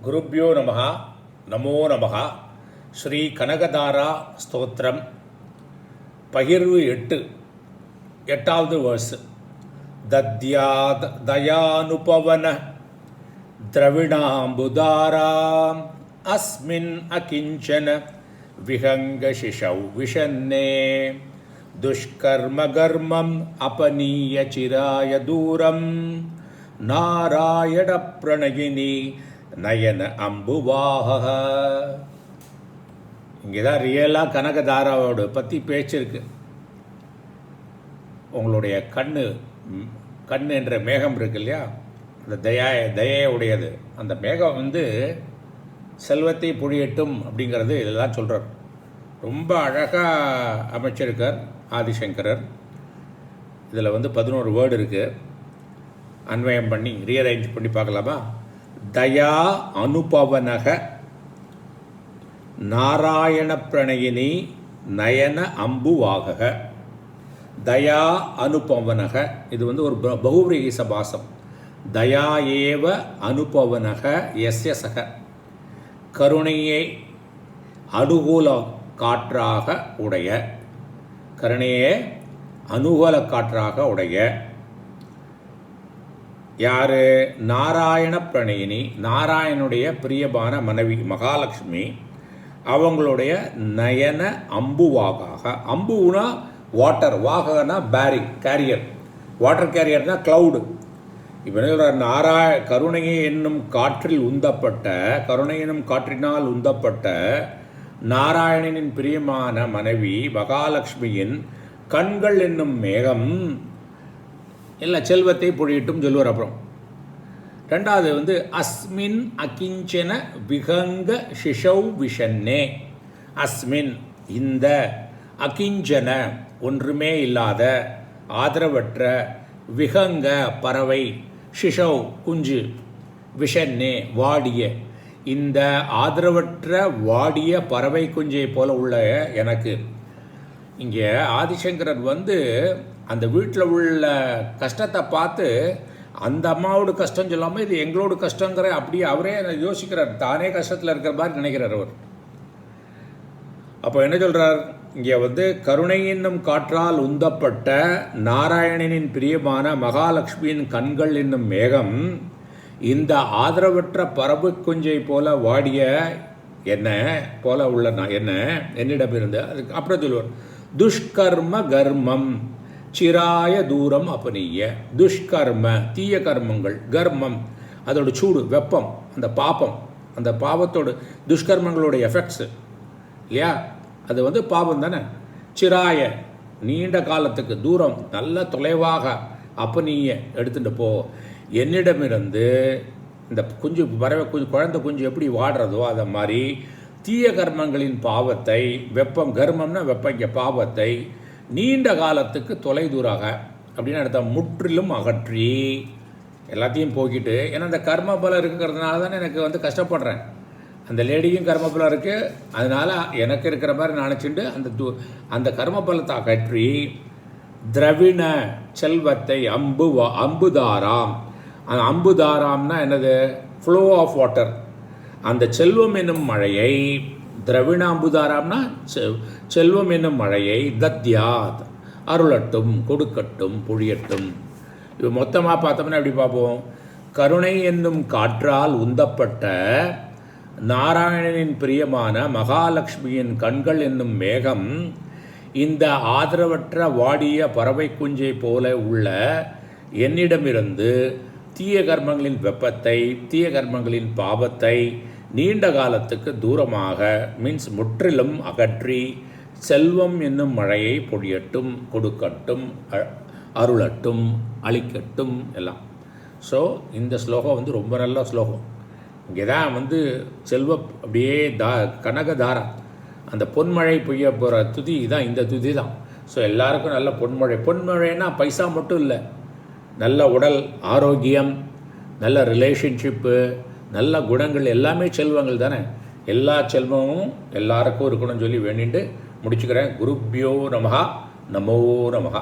குருப்யோ நமஹ நமோ நமஹ. ஸ்ரீ கனகதாரா ஸ்தோத்திரம் பகிர்வு 8 8வது வேர்ஸ். தத்யாத் தயானுபவன திரவிணாம்புதாராம் அஸ்மின் அகிஞ்சன விஹங்கசிஷௌ விஷன்னே துஷ்கர்மகர்மம் அபனீய சிராய தூரம் நாராயண பிரணயினி நயன அம்புவாக. இங்கே தான் ரியலாக கனகதாராவோட பற்றி பேச்சு இருக்கு. உங்களுடைய கண் என்ற மேகம் இருக்கு இல்லையா, அந்த தயையுடையது. அந்த மேகம் செல்வத்தை பொழியட்டும் அப்படிங்கிறது இதெல்லாம் சொல்கிறார். ரொம்ப அழகாக அமைச்சிருக்கார் ஆதிசங்கரர். இதில் 11 வேர்டு இருக்குது. அன்வயம் பண்ணி ரீஅரேஞ்ச் பண்ணி பார்க்கலாமா? தயா அனுபவனக நாராயண பிரணயினி நயன அம்புவாக. தயா அனுபவனக இது ஒரு பகுவிரீகி சபாசம். தயா ஏவ அனுபவனக எஸ்ய சக. கருணையை அனுகூல காற்றாக உடைய, கருணையே அனுகூல காற்றாக உடைய யார்? நாராயண பிரணயினி, நாராயணுடைய பிரியமான மனைவி மகாலட்சுமி. அவங்களுடைய நயன அம்புவாகாக. அம்புனா வாட்டர், வாகனா பேரிங் கேரியர், வாட்டர் கேரியர்னா கிளவுடு. இப்போ கருணையை என்னும் காற்றில் உந்தப்பட்ட, கருணை என்னும் காற்றினால் உந்தப்பட்ட நாராயணனின் பிரியமான மனைவி மகாலட்சுமியின் கண்கள் என்னும் மேகம் இல்லை செல்வத்தை பொழியட்டும் சொல்லுவார். அப்புறம் ரெண்டாவது அஸ்மின் அகிஞ்சன விஹங்க சிஷௌ விஷன்னே. அஸ்மின் இந்த, அகிஞ்சன ஒன்றுமே இல்லாத, ஆதரவற்ற, விஹங்க பறவை, சிஷௌ குஞ்சு, விஷன்னே வாடிய, இந்த ஆதரவற்ற வாடிய பறவை குஞ்சை போல உள்ள எனக்கு. இங்கே ஆதிசங்கரர் அந்த வீட்டில் உள்ள கஷ்டத்தை பார்த்து அந்த அம்மாவோட கஷ்டம் சொல்லாமல் இது எங்களோட கஷ்டங்கிற அப்படியே அவரே யோசிக்கிறார். தானே கஷ்டத்தில் இருக்கிற மாதிரி நினைக்கிறார் அவர். அப்போ என்ன சொல்கிறார் இங்கே? கருணை என்னும் காற்றால் உந்தப்பட்ட நாராயணனின் பிரியமான மகாலட்சுமியின் கண்கள் என்னும் மேகம் இந்த ஆதரவற்ற பறவை குஞ்சை போல வாடிய என்ன போல உள்ள என்னிடமிருந்து. அதுக்கு அப்புறம் சொல்லுவார், துஷ்கர்ம கர்மம் சிராய தூரம் அபனீய. துஷ்கர்ம தீய கர்மங்கள், கர்மம் அதோட சூடு, வெப்பம், அந்த பாபம், அந்த பாவத்தோட துஷ்கர்மங்களோட எஃபெக்ட்ஸு இல்லையா, அது பாவம் தானே. சிராய நீண்ட காலத்துக்கு, தூரம் நல்ல தொலைவாக, அபனீய எடுத்துகிட்டு போ. என்னிடமிருந்து இந்த குஞ்சு பறவை குஞ்சு, குழந்தை குஞ்சு எப்படி வாடுறதோ அதை மாதிரி தீய கர்மங்களின் பாவத்தை, வெப்பம், கர்மம்னா வெப்பம், இங்கே பாவத்தை நீண்ட காலத்துக்கு தொலைதூராக அப்படின்னு அர்த்தம். முற்றிலும் அகற்றி எல்லாத்தையும் போக்கிட்டு. ஏன்னா அந்த கர்ம பலம் இருக்கிறதுனால தானே எனக்கு கஷ்டப்படுறேன். அந்த லேடிக்கும் கர்ம பலம் இருக்குது, அதனால் எனக்கு இருக்கிற மாதிரி நினச்சிட்டு அந்த கர்ம பலத்தை அகற்றி திரவிண செல்வத்தை அம்புதாராம். அந்த அம்புதாராம்னா என்னது? Flow of water. அந்த செல்வம் என்னும் மழையை, திரவிண அம்புதாராம்னா செல்வம் என்னும் மழையை, தத்யாத் அருளட்டும், கொடுக்கட்டும், பொழியட்டும். இப்போ மொத்தமாக பார்த்தோம்னா எப்படி பார்ப்போம்? கருணை என்னும் காற்றால் உந்தப்பட்ட நாராயணனின் பிரியமான மகாலட்சுமியின் கண்கள் என்னும் மேகம் இந்த ஆதரவற்ற வாடிய பறவை குஞ்சை போல உள்ள என்னிடமிருந்து தீய கர்மங்களின் வெப்பத்தை, தீய கர்மங்களின் பாவத்தை நீண்ட காலத்துக்கு தூரமாக, மீன்ஸ் முற்றிலும் அகற்றி செல்வம் என்னும் மழையை பொழியட்டும், கொடுக்கட்டும், அருளட்டும், அளிக்கட்டும் எல்லாம். ஸோ இந்த ஸ்லோகம் ரொம்ப நல்ல ஸ்லோகம். இங்கே தான் செல்வ அப்படியே கனகதாரா, அந்த பொன்மழை பெய்ய போகிற துதி தான், இந்த துதி தான். ஸோ எல்லாருக்கும் நல்ல பொன்மழை. பொன்மழைன்னா பைசா மட்டும் இல்லை, நல்ல உடல் ஆரோக்கியம், நல்ல ரிலேஷன்ஷிப்பு, நல்ல குணங்கள், எல்லாமே செல்வங்கள் தானே. எல்லா செல்வமும் எல்லாருக்கும் இருக்கணும்னு சொல்லி வேண்டிட்டு முடிச்சுக்கிறேன். குருப்யோ நமஹ நமோ நமஹ.